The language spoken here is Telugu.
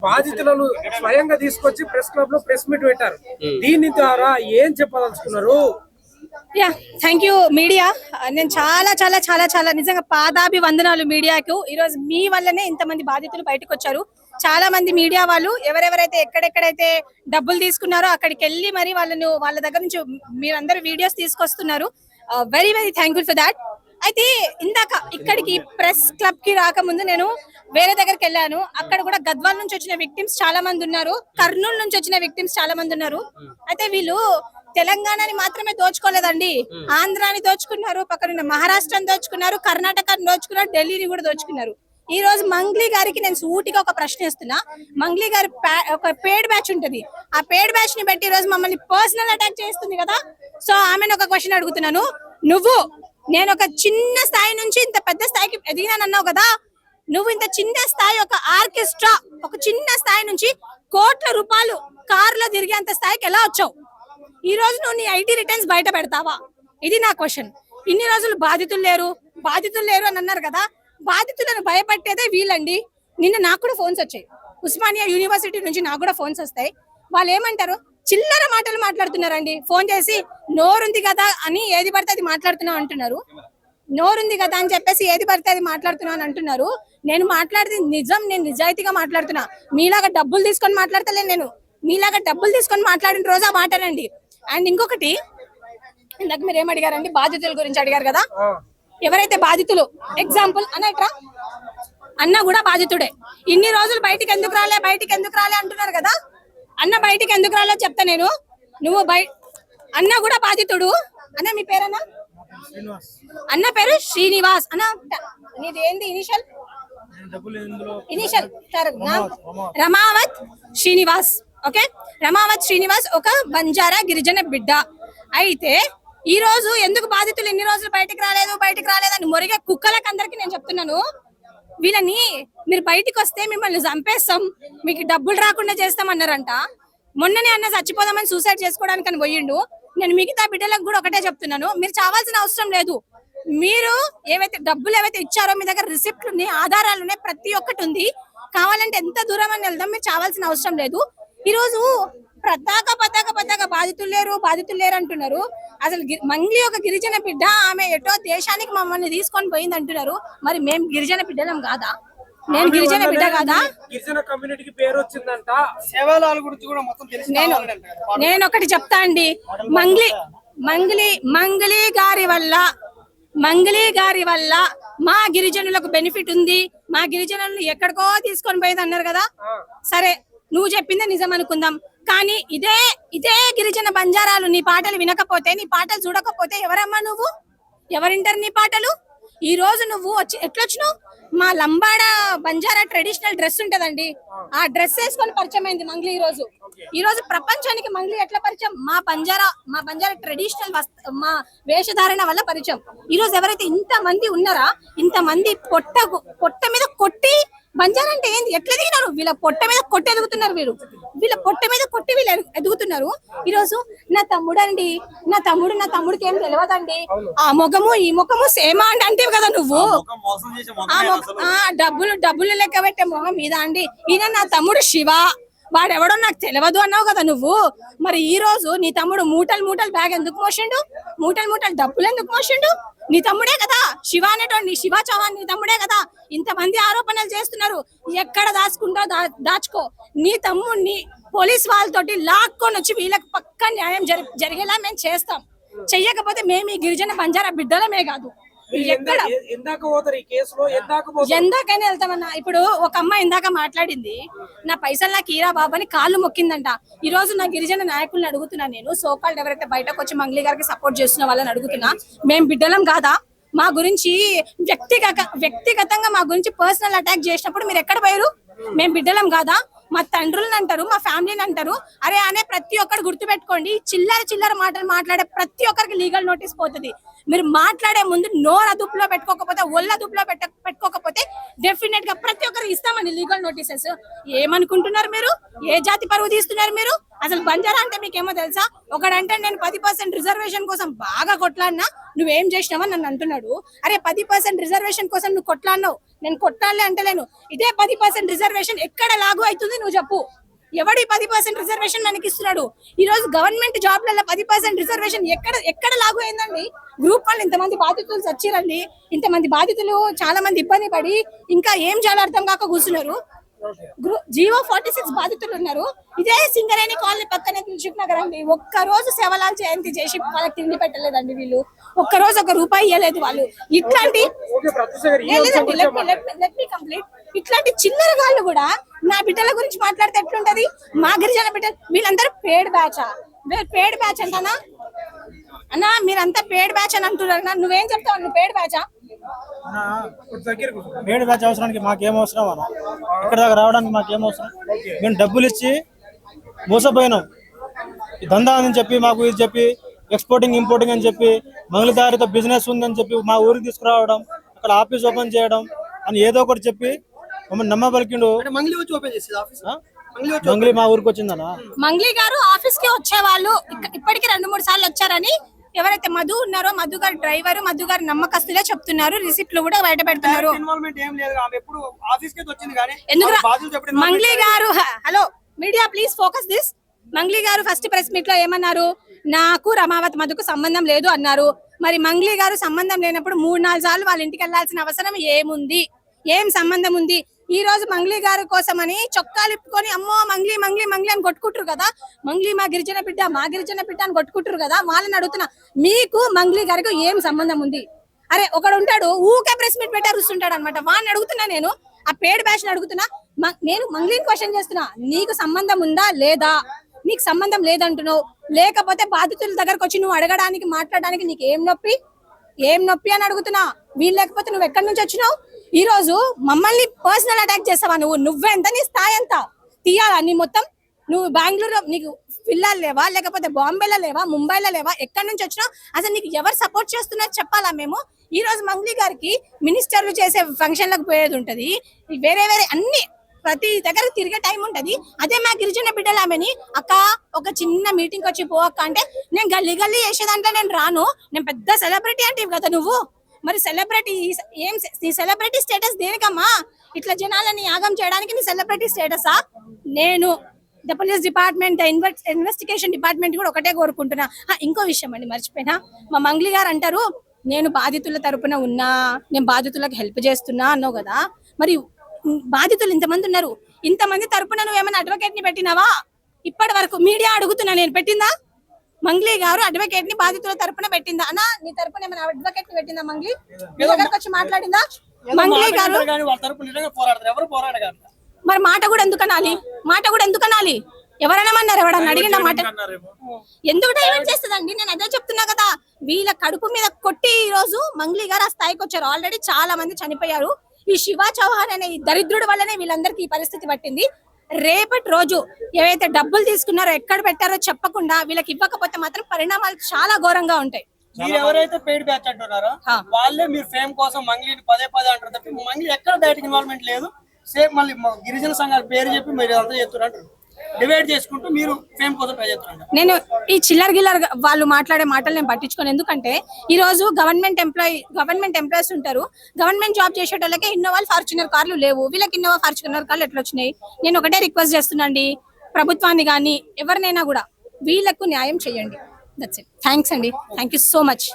బాధితులను స్వయంగా తీసుకొచ్చి ప్రెస్ క్లబ్ లో ప్రెస్ మీట్ పెట్టారు. దీని ద్వారా ఏం చెప్పదలుచుకున్నారు? Yeah, thank you media. నేను చాలా చాలా చాలా చాలా నిజంగా పాదాభివందనాలు మీడియాకు. ఈరోజు మీ వల్లనే ఇంతమంది బాధితులు బయటకు వచ్చారు. చాలా మంది మీడియా వాళ్ళు ఎవరెవరైతే ఎక్కడెక్కడైతే డబ్బులు తీసుకున్నారో అక్కడికి వెళ్ళి మరి వాళ్ళ దగ్గర నుంచి మీరందరూ వీడియోస్ తీసుకొస్తున్నారు. Very very thankful for that. అయితే ఇందాక ఇక్కడికి ప్రెస్ క్లబ్ కి రాకముందు నేను వేరే దగ్గరికి వెళ్ళాను. అక్కడ కూడా గద్వాల్ నుంచి వచ్చిన విక్టిమ్స్ చాలా మంది ఉన్నారు, కర్నూలు నుంచి వచ్చిన విక్టిమ్స్ చాలా మంది ఉన్నారు. అయితే వీళ్ళు తెలంగాణని మాత్రమే దోచుకోలేదండి, ఆంధ్రాని దోచుకున్నారు, పక్కన మహారాష్ట్రని దోచుకున్నారు, కర్ణాటకని దోచుకున్నారు, ఢిల్లీని కూడా దోచుకున్నారు. ఈ రోజు మంగ్లీ గారికి నేను సూటిగా ఒక ప్రశ్న ఇస్తున్నా. మంగ్లీ గారి ఒక పేడ్ బ్యాచ్ ఉంటది, ఆ పేడ్ బ్యాచ్ ని బట్టి ఈ రోజు మమ్మల్ని పర్సనల్ అటాక్ చేస్తుంది కదా. సో ఆమెను ఒక క్వశ్చన్ అడుగుతున్నాను. నేను ఒక చిన్న స్థాయి నుంచి ఇంత పెద్ద స్థాయికి ఎదిగినానన్నావు కదా, నువ్వు ఇంత చిన్న స్థాయి ఒక ఆర్కెస్ట్రా ఒక చిన్న స్థాయి నుంచి కోట్ల రూపాయలు కారులో తిరిగేంత స్థాయికి ఎలా వచ్చావు? ఈ రోజు నువ్వు నీ ఐటీ రిటర్న్స్ బయట పెడతావా? ఇది నా క్వశ్చన్. ఇన్ని రోజులు బాధితులు లేరు అని అన్నారు కదా, బాధితులను భయపట్టేదే వీళ్ళండి. నిన్న నాకు కూడా ఫోన్స్ వచ్చాయి, ఉస్మానియా యూనివర్సిటీ నుంచి నాకు కూడా ఫోన్స్ వస్తాయి. వాళ్ళు ఏమంటారు, చిల్లర మాటలు మాట్లాడుతున్నారండి. ఫోన్ చేసి నోరుంది కదా అని ఏది పడితే అది మాట్లాడుతున్నావు అంటున్నారు. నోరుంది కదా అని చెప్పేసి ఏది పడితే అది మాట్లాడుతున్నావు అని అంటున్నారు. నేను మాట్లాడితే నిజం, నేను నిజాయితీగా మాట్లాడుతున్నా. మీలాగా డబ్బులు తీసుకొని మాట్లాడతలేను. నేను మీలాగా డబ్బులు తీసుకొని మాట్లాడిన రోజు ఆ మాటనండి. అండ్ ఇంకొకటి, ఇందాక మీరు ఏం అడిగారండి, బాధితుల గురించి అడిగారు కదా. ఎవరైతే బాధితులు, ఎగ్జాంపుల్ అన్న కూడా బాధితుడే. ఇన్ని రోజులు బయటికి ఎందుకు రాలే అంటున్నారు కదా. అన్న బయటికి ఎందుకు రాలే చెప్తా నేను. అన్న కూడా బాధితుడు. అన్న మీ పేరన్నా? అన్న పేరు శ్రీనివాస్. అన్న నీది ఏంది ఇనిషియల్? రమావత్ శ్రీనివాస్. ఓకే, రమావత్ శ్రీనివాస్ ఒక బంజారా గిరిజన బిడ్డ. అయితే ఈ రోజు ఎందుకు బాధితులు ఇన్ని రోజులు బయటికి రాలేదు అని మొరిగే కుక్కలకు అందరికి నేను చెప్తున్నాను. వీళ్ళని మీరు బయటికి వస్తే మిమ్మల్ని చంపేస్తాం, మీకు డబ్బులు రాకుండా చేస్తామన్నారంట. మొన్ననే అన్న చచ్చిపోదామని సూసైడ్ చేసుకోవడానికి అని పోయిండు. నేను మిగతా బిడ్డలకు కూడా ఒకటే చెప్తున్నాను, మీరు చావాల్సిన అవసరం లేదు. మీరు డబ్బులు ఏవైతే ఇచ్చారో మీ దగ్గర రిసిప్ట్లు ఉన్నాయి, ఆధారాలు ఉన్నాయి, ప్రతి ఒక్కటి ఉంది. కావాలంటే ఎంత దూరం అని వెళ్దాం, మీరు చావాల్సిన అవసరం లేదు. ఈ రోజు పతాక బాధితులు లేరు అంటున్నారు. అసలు మంగ్లీ ఒక గిరిజన బిడ్డ, ఆమె ఎటో దేశానికి మమ్మల్ని తీసుకొని పోయింది అంటున్నారు. మరి మేము గిరిజన బిడ్డలం కాదా? నేను గిరిజన బిడ్డ కాదా? గిరిజన కమ్యూనిటీకి పేరు వచ్చిందంట. నేను ఒకటి చెప్తా అండి, మంగ్లీ గారి వల్ల మా గిరిజనులకు బెనిఫిట్ ఉంది. మా గిరిజనులను ఎక్కడికో తీసుకొని పోయేది అన్నారు కదా. సరే, నువ్వు చెప్పిందే నిజం అనుకుందాం. కానీ ఇదే గిరిజన బంజారాలు నీ పాటలు వినకపోతే, నీ పాటలు చూడకపోతే ఎవరమ్మా నువ్వు? ఎవరింటారు నీ పాటలు? ఈ రోజు నువ్వు ఎట్లొచ్చినావు? మా లంబాడ బంజారా ట్రెడిషనల్ డ్రెస్ ఉంటదండి, ఆ డ్రెస్ వేసుకొని పరిచయం అయింది మంగ్లీ. ఈ రోజు ప్రపంచానికి మంగ్లీ ఎట్లా పరిచయం? మా బంజారా ట్రెడిషనల్ మా వేషధారణ వల్ల పరిచయం. ఈ రోజు ఎవరైతే ఇంతమంది ఉన్నారా, ఇంతమంది పొట్ట మీద కొట్టి, బంజారా అంటే ఏంది, ఎట్లా ఎదిగినారు? వీళ్ళ పొట్ట మీద కొట్టి ఎదుగుతున్నారు. వీళ్ళ పొట్ట మీద కొట్టి వీళ్ళు ఎదుగుతున్నారు. ఈ రోజు నా తమ్ముడికి ఏం తెలియదండి, ఆ ముఖము ఈ ముఖము సేమా అండి అంటే కదా నువ్వు. డబ్బులు లెక్క పెట్టే మొహం మీద అండి. ఈయన నా తమ్ముడు శివ, వాడెవడో నాకు తెలియదు అన్నావు కదా నువ్వు. మరి ఈ రోజు నీ తమ్ముడు మూటలు బ్యాగ్ ఎందుకు మోసిండు? మూటలు డబ్బులు ఎందుకు మోసిండు? నీ తమ్ముడే కదా శివ అనేటోండి, శివ చౌహాన్ నీ తమ్ముడే కదా. ఇంతమంది ఆరోపణలు చేస్తున్నారు, ఎక్కడ దాచుకో. నీ తమ్ముడిని పోలీస్ వాళ్ళతోటి లాక్కొని వచ్చి వీళ్ళకి పక్కా న్యాయం జరిగేలా మేము చేస్తాం. చెయ్యకపోతే మేము ఈ గిరిజన బంజారా బిడ్డలమే కాదు, ఎందాకైనా వెళ్తామన్నా. ఇప్పుడు ఒక అమ్మాయి ఇందాక మాట్లాడింది, నా పైసలు నాకు ఈరా బాబు అని కాళ్ళు మొక్కిందంట. ఈ రోజు నా గిరిజన నాయకుల్ని అడుగుతున్నా, నేను సోకాల్డ్ ఎవరైతే బయటకు వచ్చి మంగ్లీ గారికి సపోర్ట్ చేస్తున్న వాళ్ళని అడుగుతున్నా, మేము బిడ్డలం కాదా? మా గురించి వ్యక్తిగతంగా మా గురించి పర్సనల్ అటాక్ చేసినప్పుడు మీరు ఎక్కడ పోయారు? మేము బిడ్డలం కాదా? మా తండ్రులను అంటారు, మా ఫ్యామిలీని అంటారు. అరే అనే ప్రతి ఒక్కరు గుర్తుపెట్టుకోండి, చిల్లర మాటలు మాట్లాడే ప్రతి ఒక్కరికి లీగల్ నోటీస్ పోతుంది. మీరు మాట్లాడే ముందు నోరు అదుపులో పెట్టుకోకపోతే, ఒళ్ళు అదుపులో పెట్టుకోకపోతే డెఫినెట్ గా ప్రతి ఒక్కరికి ఇస్తామని లీగల్ నోటీసెస్. ఏమనుకుంటున్నారు మీరు? ఏ జాతి పరువు తీస్తున్నారు మీరు? అసలు బంజారా అంటే మీకేమో తెలుసా? ఒకడంటే నేను 10% రిజర్వేషన్ కోసం బాగా కొట్లాడినా, నువ్వేం చేసినావని నన్ను అంటున్నాడు. అరే 10% రిజర్వేషన్ కోసం నువ్వు కొట్లాడినావు, నేను కొట్లాడలే అంటలేను. ఇదే 10% రిజర్వేషన్ ఎక్కడ లాగు అవుతుంది నువ్వు చెప్పు. ఎవడి 10% రిజర్వేషన్ మనకి ఇస్తున్నాడు? ఈ రోజు గవర్నమెంట్ జాబ్లలో 10% రిజర్వేషన్ ఎక్కడ లాగు అయిందండి? గ్రూప్ వాళ్ళు ఇంతమంది బాధితులు చచ్చిరండి, ఇంతమంది బాధితులు చాలా మంది ఇబ్బంది పడి ఇంకా ఏం చాలా అర్థం కాక కూర్చున్నారు. జీవో 46 బాధితులు ఉన్నారు. ఇదే సింగరేణి కాలనీ పక్కనే దిల్సుఖ్ నగర్ అండి. ఒక్కరోజు సేవలాల్ జయంతి చేసి వాళ్ళకి తిండి పెట్టలేదండి వీళ్ళు. ఒక్కరోజు ₹1 ఇవ్వలేదు వాళ్ళు. ఇట్లాంటి ఇట్లాంటి చిల్లర గాళ్ళు కూడా నా బిడ్డల గురించి మాట్లాడితే ఎట్లుంటది? మా గిరిజన బిడ్డలు వీళ్ళందరూ పేడ్ బ్యాచ్ అంటానా అన్నా? మీరంతా పేడ్ బ్యాచ్ అని అంటున్నారు. నువ్వేం చెప్తావు? నువ్వు పేడ్ బ్యాచా? పేడ్ బ్యాచ్ అవసరానికి మాకేం అవసరం అన్న? ఇక్కడ దాకా రావడానికి మాకేం అవసరం? మేము డబ్బులు ఇచ్చి మోసపోయినాం. ఈ దందా అని చెప్పి మాకు ఇది చెప్పి ఎక్స్పోర్టింగ్ ఇంపోర్టింగ్ అని చెప్పి మంగళదారితో బిజినెస్ ఉందని చెప్పి మా ఊరికి తీసుకురావడం, అక్కడ ఆఫీస్ ఓపెన్ చేయడం అని ఏదో ఒకటి చెప్పి మమ్మల్ని నమ్మబలికిండు. మంగళి మా ఊరికి వచ్చిందన్నా. మంగళి గారు ఆఫీస్ కి వచ్చేవాళ్ళు ఇప్పటికి 2-3 సార్లు వచ్చారని ఎవరైతే మధు ఉన్నారో, మధు గారు డ్రైవర్, మధు గారు నమ్మకస్తులే చెప్తున్నారు. రిసిప్ట్లు కూడా బయట పెడుతున్నారు. మంగళి గారు, hello media please focus this. Mangali గారు ఫస్ట్ ప్రెస్ మీట్ లో ఏమన్నారు? నాకు రమావతి మధుకు సంబంధం లేదు అన్నారు. మరి మంగళి గారు సంబంధం లేనప్పుడు 3-4 సార్లు వాళ్ళ ఇంటికి వెళ్లాల్సిన అవసరం ఏముంది? ఏం సంబంధం ఉంది? ఈ రోజు మంగళి గారి కోసమని చొక్కాలు ఇప్పుకొని అమ్మో మంగళి మంగళి మంగళి అని కొట్టుకుంటారు కదా. మంగళి మా గిరిజన బిడ్డ అని కొట్టుకుంటారు కదా. వాళ్ళని అడుగుతున్నా, మీకు మంగళి గారికి ఏం సంబంధం ఉంది? అరే ఒకడు ఉంటాడు ఊకే ప్రెస్ మీట్ పెట్టి అరుస్తుంటాడు అనమాట. వాడిని అడుగుతున్నా, నేను ఆ పేడ్ బ్యాచ్ ని అడుగుతున్నా. నేను మంగళిని క్వశ్చన్ చేస్తున్నా, నీకు సంబంధం ఉందా లేదా? నీకు సంబంధం లేదంటున్నావు, లేకపోతే బాధితుల దగ్గరకు వచ్చి నువ్వు అడగడానికి మాట్లాడడానికి నీకు ఏం నొప్పి అని అడుగుతున్నా. వీళ్ళు లేకపోతే నువ్వు ఎక్కడి నుంచి వచ్చినావు? ఈ రోజు మమ్మల్ని పర్సనల్ అటాక్ చేస్తావా? నువ్వెంత, నీ స్థాయి ఎంత తీయాలా? నీ మొత్తం నువ్వు బెంగళూరులో నీకు పిల్లలు లేవా, లేకపోతే బాంబేలో లేవా, ముంబైలో లేవా? ఎక్కడి నుంచి వచ్చినావు? అసలు నీకు ఎవరు సపోర్ట్ చేస్తున్నారు చెప్పాలా? మేము ఈ రోజు మంగళి గారికి మినిస్టర్లు చేసే ఫంక్షన్లకు పోయేది ఉంటది, వేరే అన్ని ప్రతి దగ్గర తిరిగే టైం ఉంటది. అదే మా గిరిజన బిడ్డలు ఆమెని అక్క ఒక చిన్న మీటింగ్ వచ్చి పోవక్క అంటే, నేను గల్లీ చేసేదాంట్లో నేను రాను, నేను పెద్ద సెలబ్రిటీ అంటే కదా నువ్వు. మరి సెలబ్రిటీ ఏం? నీ సెలబ్రిటీ స్టేటస్ దేనికమ్మా? ఇట్లా జనాలని యాగం చేయడానికి నీ సెలబ్రిటీ స్టేటసా? నేను the police department, investigation department కూడా ఒకటే కోరుకుంటున్నా. ఇంకో విషయం అండి మర్చిపోయినా, మా మంగళి గారు అంటారు నేను బాధితుల తరపున ఉన్నా, నేను బాధితులకు హెల్ప్ చేస్తున్నా అన్నావు కదా. మరి బాధితులు ఇంతమంది ఉన్నారు, ఇంతమంది తరపున నువ్వేమైనా అడ్వకేట్ ని పెట్టినావా? ఇప్పటి వరకు మీడియా అడుగుతున్నా, నేను పెట్టిందా? మంగళి గారు అడ్వకేట్ ని బాధితుల తరపున పెట్టిందా? అన్నా నీ తరపున ఏమైనా అడ్వకేట్ ని పెట్టిందా మంగళి? మీ దగ్గరకు వచ్చి మాట్లాడిందా మంగళి గారు? మరి మాట కూడా ఎందుకు అనాలి? ఎవరనమన్నారు? ఎవడన్నా అడిగిన మాట ఎందుకు డైవర్ట్ చేస్తుందండి? నేను అదే చెప్తున్నా కదా. వీళ్ళ కడుపు మీద కొట్టి ఈ రోజు మంగళి గారు ఆ స్థాయికి వచ్చారు. ఆల్రెడీ చాలా మంది చనిపోయారు. ఈ శివ చౌహాన్ అనే ఈ దరిద్రుడి వల్లనే వీళ్ళందరికీ ఈ పరిస్థితి పట్టింది. రేపటి రోజు ఏవైతే డబ్బులు తీసుకున్నారో, ఎక్కడ పెట్టారో చెప్పకుండా వీళ్ళకి ఇవ్వకపోతే మాత్రం పరిణామాలు చాలా ఘోరంగా ఉంటాయి. మీరు ఎవరైతే పెయిడ్ బ్యాచ్ అంటున్నారో వాళ్ళే మీరు ఫేమ్ కోసం మంగళిని పదే అంటారు తప్ప మంగళి ఎక్కడ డైరెక్ట్ ఇన్వాల్వ్మెంట్ లేదు. సేమ్ మళ్ళీ గిరిజన సంఘాల పేరు చెప్పి మీరు అంతా చేస్తున్నారు, డివైడ్ చేసుకుంటూ మీరు ఫేమ్ కోసం ట్రై చేస్తున్నారు. నేను ఈ చిల్లర గిల్లర్ వాళ్ళు మాట్లాడే మాటలు నేను పట్టించుకోను. ఎందుకంటే ఈ రోజు గవర్నమెంట్ ఎంప్లాయీస్ ఉంటారు. గవర్నమెంట్ జాబ్ చేసేటోళ్ళకి ఇన్నోవా ఫార్చునర్ కార్లు లేవు, వీళ్ళకి ఇన్నోవా ఫార్చునర్ కార్లు ఎట్లా వచ్చినాయి? నేను ఒకటే రిక్వెస్ట్ చేస్తున్నాండి ప్రభుత్వాన్ని కానీ ఎవరినైనా కూడా, వీళ్ళకు న్యాయం చేయండి. That's it. థ్యాంక్స్ అండి, థ్యాంక్ యూ సో మచ్.